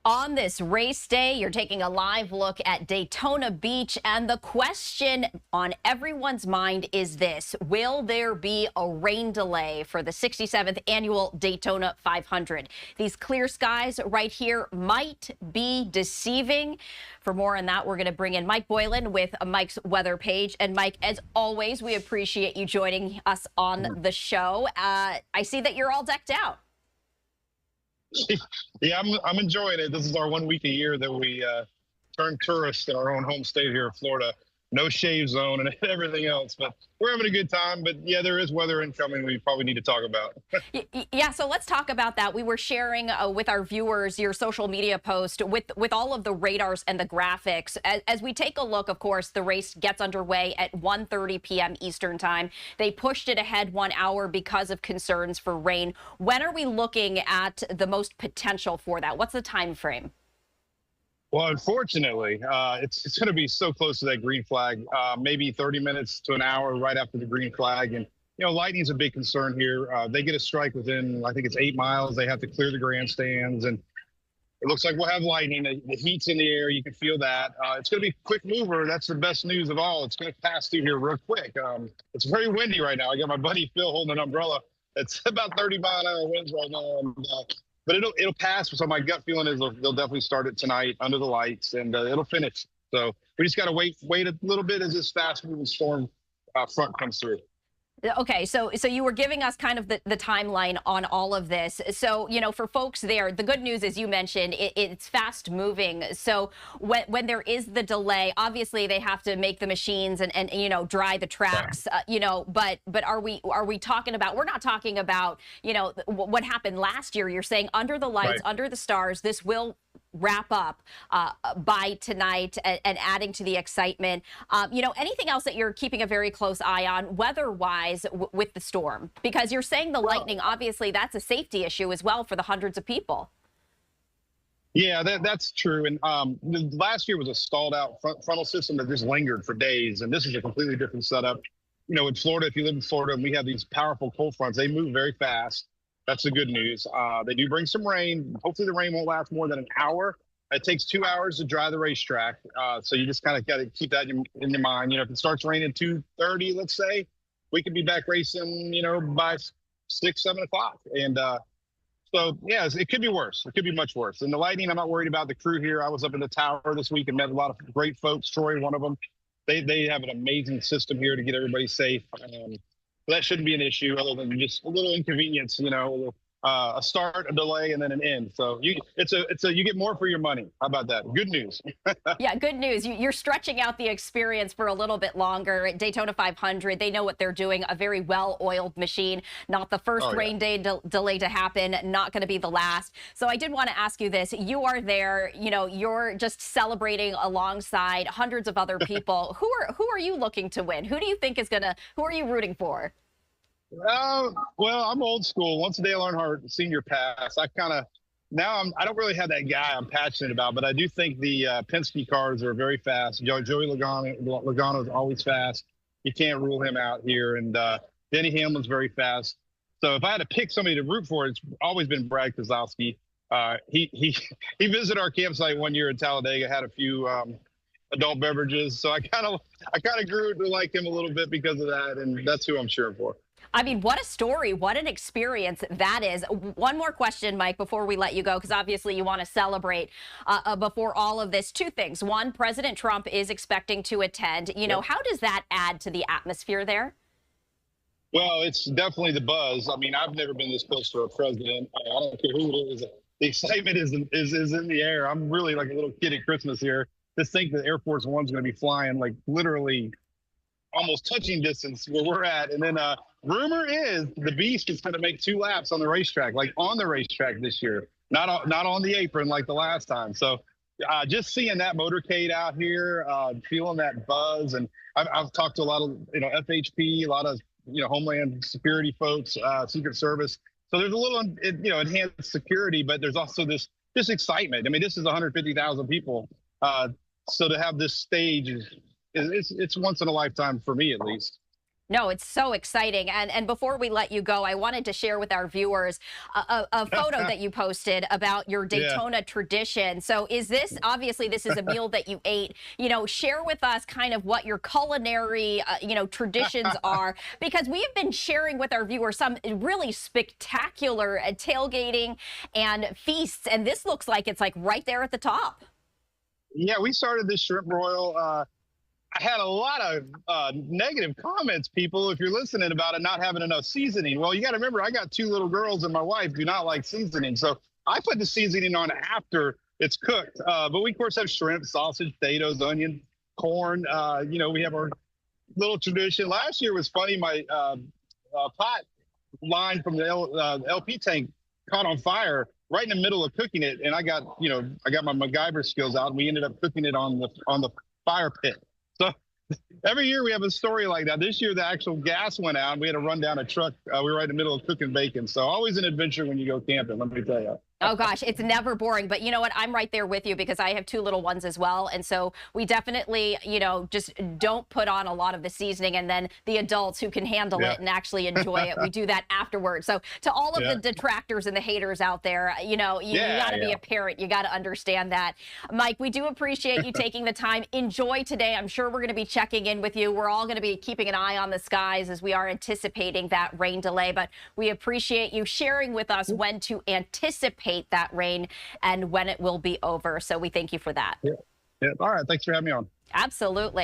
On this race day, you're taking a live look at Daytona Beach, and the question on everyone's mind is this: will there be a rain delay for the 67th annual Daytona 500? These clear skies right here might be deceiving. For more on that, we're going to bring in Mike Boylan with Mike's weather page. And Mike, as always, we appreciate you joining us on the show. I see that you're all decked out. Yeah, I'm enjoying it. This is our 1 week a year that we turn tourists in our own home state here in Florida. No shave zone and everything else, but we're having a good time. But yeah, there is weather incoming we probably need to talk about. Yeah, so let's talk about that. We were sharing with our viewers your social media post with all of the radars and the graphics. As we take a look, of course, the race gets underway at 1:30 p.m. Eastern time. They pushed it ahead 1 hour because of concerns for rain. When are we looking at the most potential for that? What's the time frame? Well, unfortunately, it's going to be so close to that green flag, maybe 30 minutes to an hour right after the green flag. And, you know, lightning's a big concern here. They get a strike within, I think it's 8 miles. They have to clear the grandstands. And it looks like we'll have lightning. The heat's in the air. You can feel that. It's going to be a quick mover. That's the best news of all. It's going to pass through here real quick. It's very windy right now. I got my buddy Phil holding an umbrella. It's about 30-mile-an-hour winds right now. And, but it'll pass. So my gut feeling is they'll definitely start it tonight under the lights, and it'll finish. So we just got to wait a little bit as this fast-moving storm front comes through. Okay, so you were giving us kind of the timeline on all of this. So, you know, for folks there, the good news is you mentioned it's fast moving. So when there is the delay, obviously they have to make the machines and you know, dry the tracks, you know, but are we talking about, we're not talking about, you know, what happened last year. You're saying under the lights, under the stars, this will wrap up by tonight and adding to the excitement. You know, anything else that you're keeping a very close eye on weather-wise with the storm? Because you're saying the lightning, obviously that's a safety issue as well for the hundreds of people. Yeah, that's true. And last year was a stalled out frontal system that just lingered for days. And this is a completely different setup. You know, in Florida, if you live in Florida and we have these powerful cold fronts, they move very fast. That's the good news. They do bring some rain. Hopefully the rain won't last more than an hour. It takes 2 hours to dry the racetrack. So you just kind of got to keep that in your mind. You know, if it starts raining at 2:30, let's say, we could be back racing, you know, by 6, 7 o'clock. And so, yeah, it could be worse. It could be much worse. And the lightning, I'm not worried about the crew here. I was up in the tower this week and met a lot of great folks. Troy, one of them. They have an amazing system here to get everybody safe. That shouldn't be an issue other than just a little inconvenience, you know, a start, a delay, and then an end. So you get more for your money. How about that? Good news. Yeah, good news. You're stretching out the experience for a little bit longer. At Daytona 500, they know what they're doing. A very well-oiled machine. Not the first rain day delay to happen. Not going to be the last. So I did want to ask you this. You are there. You know, you're just celebrating alongside hundreds of other people. Who are you looking to win? Who do you think is gonna? Who are you rooting for? Well, I'm old school. Once Dale Earnhardt Senior passed, I don't really have that guy I'm passionate about, but I do think the Penske cars are very fast. Joey Logano is always fast. You can't rule him out here. And Denny Hamlin's very fast. So if I had to pick somebody to root for, it's always been Brad Keselowski. He visited our campsite one year in Talladega, had a few adult beverages. So I kind of grew to like him a little bit because of that, and that's who I'm cheering for. I mean, what a story. What an experience that is. One more question, Mike, before we let you go, because obviously you want to celebrate before all of this. Two things. One, President Trump is expecting to attend. You know, how does that add to the atmosphere there? Well, it's definitely the buzz. I mean, I've never been this close to a president. I don't care who it is. The excitement is in the air. I'm really like a little kid at Christmas here. Just think that Air Force One's going to be flying like literally almost touching distance where we're at. And then rumor is the Beast is going to make 2 laps on the racetrack, like on the racetrack this year, not on the apron like the last time. So just seeing that motorcade out here, feeling that buzz. And I've talked to a lot of, you know, FHP, a lot of, you know, Homeland Security folks, Secret Service. So there's a little, you know, enhanced security, but there's also this excitement. I mean, this is 150,000 people. So to have this stage it's once in a lifetime for me, at least. No, it's so exciting. And before we let you go, I wanted to share with our viewers a photo that you posted about your Yeah. Daytona tradition. So is this, obviously this is a meal that you ate, share with us kind of what your culinary, traditions are, because we have been sharing with our viewers some really spectacular tailgating and feasts. And this looks like it's like right there at the top. Yeah, we started this shrimp broil. I had a lot of negative comments, people, if you're listening, about it not having enough seasoning. Well, you got to remember, I got 2 little girls, and my wife do not like seasoning. So I put the seasoning on after it's cooked. But we, of course, have shrimp, sausage, potatoes, onion, corn. We have our little tradition. Last year was funny. My pot line from the LP tank caught on fire right in the middle of cooking it, and I got my MacGyver skills out, and we ended up cooking it on the fire pit. So every year we have a story like that. This year the actual gas went out, and we had to run down a truck. We were right in the middle of cooking bacon. So always an adventure when you go camping, let me tell you. Oh gosh, it's never boring. But you know what? I'm right there with you because I have 2 little ones as well. And so we definitely, just don't put on a lot of the seasoning, and then the adults who can handle it and actually enjoy it, we do that afterwards. So to all of the detractors and the haters out there, you got to be a parent. You got to understand that. Mike, we do appreciate you taking the time. Enjoy today. I'm sure we're going to be checking in with you. We're all going to be keeping an eye on the skies as we are anticipating that rain delay. But we appreciate you sharing with us when to anticipate that rain and when it will be over. So we thank you for that. Yeah. All right. Thanks for having me on. Absolutely.